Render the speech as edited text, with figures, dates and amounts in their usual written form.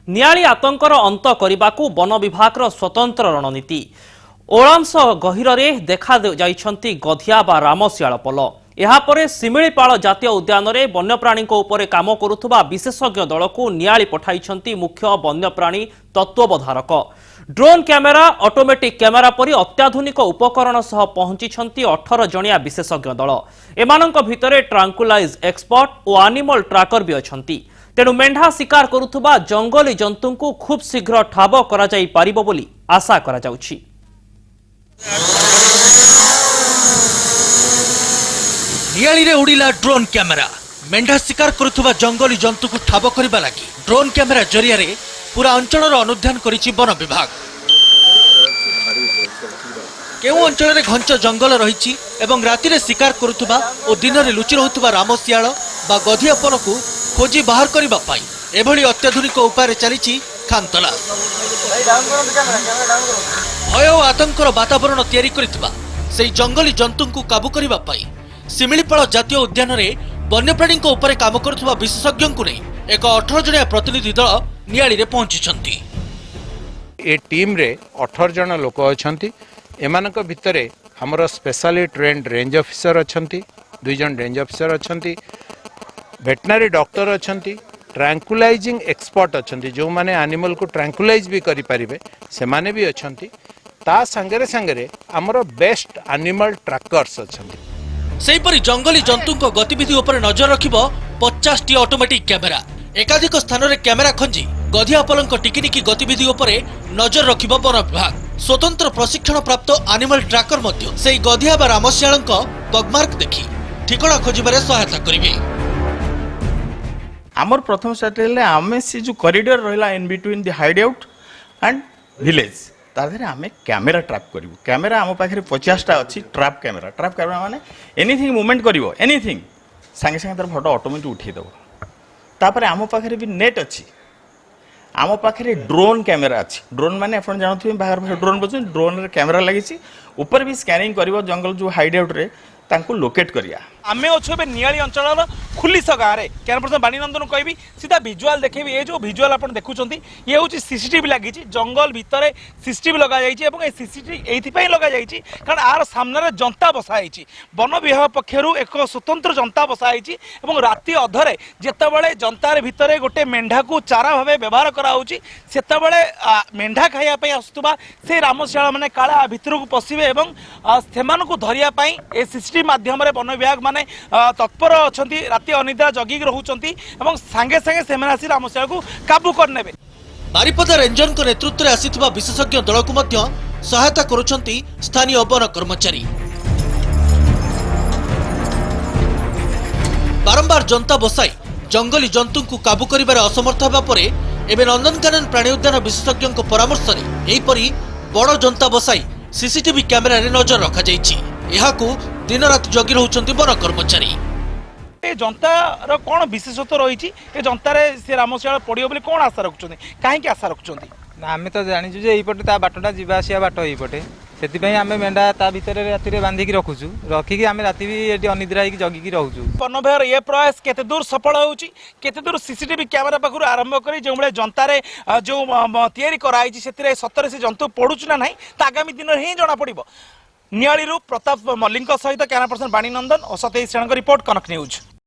नियाली आतंकर अंत करने वन विभाग स्वतंत्र रणनीति ओलांश गहिर में देखा जाइछंती गधिया बा रामशियाल पल यापर शिमिलीपाल जातीय उद्यान में वन्यप्राणी उपर काम करुवा विशेषज्ञ दल को नियाली पठाई मुख्य वन्यप्राणी तत्वबधारक ड्रोन कैमेरा ऑटोमेटिक कैमेरा परी अत्याधुनिक उपकरण सह पहुंची 18 जणिया विशेषज्ञ दल एमानंक भितरे ट्रांकुलाइज एक्सपर्ट और एनिमल ट्रैकर भी अछंती तेणु मेंढा शिकार करुवा जंगली जंतु को खूब शीघ्र ठाब करा जाई पारिबो बोली आशा करा जाउछि। नियाली रे उड़िला ड्रोन कैमेरा मेंढा शिकार करुवा जंगली जंतु को ठाब करबा लागि ड्रोन कैमेरा जरिया रे पूरा अंचल अनुध्यान करिछि वन विभाग। केउ अंचल रे घंच जंगल रहिछि एवं राति रे शिकार करुवा और दिन रे लुचि रहुवा रामशियाल बा गधियापन को खोजी बाहर करबा पाई एभली अत्याधुनिक उपाय चली खानतला भय और आतंकर वातावरण तैयारी करितबा सेही जंगली जंतु को काबू करबा पाई शिमिलीपाल जातीय उद्यान रे वन्यप्राणी उपर काम करुवा विशेषज्ञ को नहीं एक 18 जणिया प्रतिनिधि दल नियाली रे पहुंची। ए टीम रे 18 जन लोक अछंती एमानक भितरे हमर स्पेशली ट्रेन्ड रेंज ऑफिसर अछंती 2 जन रेंज ऑफिसर अछंती वेटनरी डॉक्टर अछंती ट्रैंकुलाइजिंग एक्सपर्ट अछंती जो माने एनिमल को ट्रैंकुलाइज भी करि परिबे से माने भी अछंती ता संगरे संगरे हमर बेस्ट एनिमल ट्रैकर्स अछंती। सेही परि जंगली जंतु को गतिविधि उपर नजर रखिबो 50 टी ऑटोमेटिक कैमेरा एकाधिक स्थान रे कैमेरा खंजी गधियापलंक टिकिनिकी गतिविधि उपरे नजर रखिबो वन विभाग। स्वतंत्र प्रशिक्षण प्राप्त एनिमल ट्रैकर मध्य सेही गधिया बा रामशियालंक बगमार्क देखि ठिकाना खोजिबारे सहायता करिवे। आमर प्रथम स्ट्रेटेजी आमे से जो कॉरिडोर रहला in between the hide out and village तार आमे कैमेरा ट्रैप करिवु। कैमेरा आम पाखे 50 टा अछि ट्रैप कैमेरा माने एनीथिंग मूवमेंट करिवो एनीथिंग संगे संगे तार फोटो ऑटोमेटिक उठै दबो। तापर आम पाखे भी नेट अछि आम पाखे ड्रोन कैमेरा अछि ड्रोन माने आपण जानथि बाहर ड्रोन बचन ड्रोन रे कैमेरा लागिछि ऊपर भी स्कैनिंग करिवो जंगल जो हाइड आउट रे तांको लोकेट करिया। आमे अच्छे नियाली अंचल खुलीस गाँव में कैमरा पर्सन बाणीनंदन कहबी सीधा विजुआल देखेबी ये जो विजुआल आप देखुं ये हूँ सीसीटीवी लगी जंगल भितर सीसीटीवी लगा जाइए सीसीटीवी ये लगा जाइए कारण आर सामने जनता बसाई वन विभाग पक्षर एक स्वतंत्र जनता बसाई राति अधरे जितेबाला जनतार भितर गोटे मेढा को चारा भाव व्यवहार कराऊँगी सेतबले मेढा खाइबापी आसुवा से रामशियाल मैंने काला भितर को पशिबे से धरियापी सीसीटीवी माध्यम वन विभाग माने तत्पर अच्छा राति अनिद्रा जगिक रोचंती सांगे सांगे से रामशियाल को काबू करने। बारिपदा रेंजर को नेतृत्व में आसीथिबा विशेषज्ञ दल को मध्य सहायता करुछंती स्थानीय वन कर्मचारी। बारंबार जनता बसाई जंगली जंतु को काबू करिबार असमर्थ होबा परे एबे नंदनकानन प्राणी उद्यान विशेषज्ञ परामर्श रे एहीपरि बड़ जनता बसाई सीसीटीवी कैमेरा रे नजर रखा जाइछि। एहाकू दिन रात जगी रहउछंती वन कर्मचारी। जनतार कौन विशेषत्व रही जनतार से रामशियाल पड़ो बोली कौन आशा रखुं कहीं आशा रखुं आम तो जाचु ये बाटा जावासिया बाट ये से आम मेढा ता भितर राति बांधिकी रखुचु रखिकी आम राति भी अनिद्रा होगी जगिकी रोचु। वन विभाग ये प्रयास केते दूर सफल होउची केते दूर सीसीटीवी कैमेरा पाखु आरंभ करी जो बड़े जनतार जो तैयारी कराई से सतरे से जंतु पड़ुचु ना नहीं आगामी दिन ही जना पड़ो। नियाली प्रताप मल्लिक सहित कैमरा पर्सन बाणीनंदन और सतीश सेन रिपोर्ट कनक न्यूज।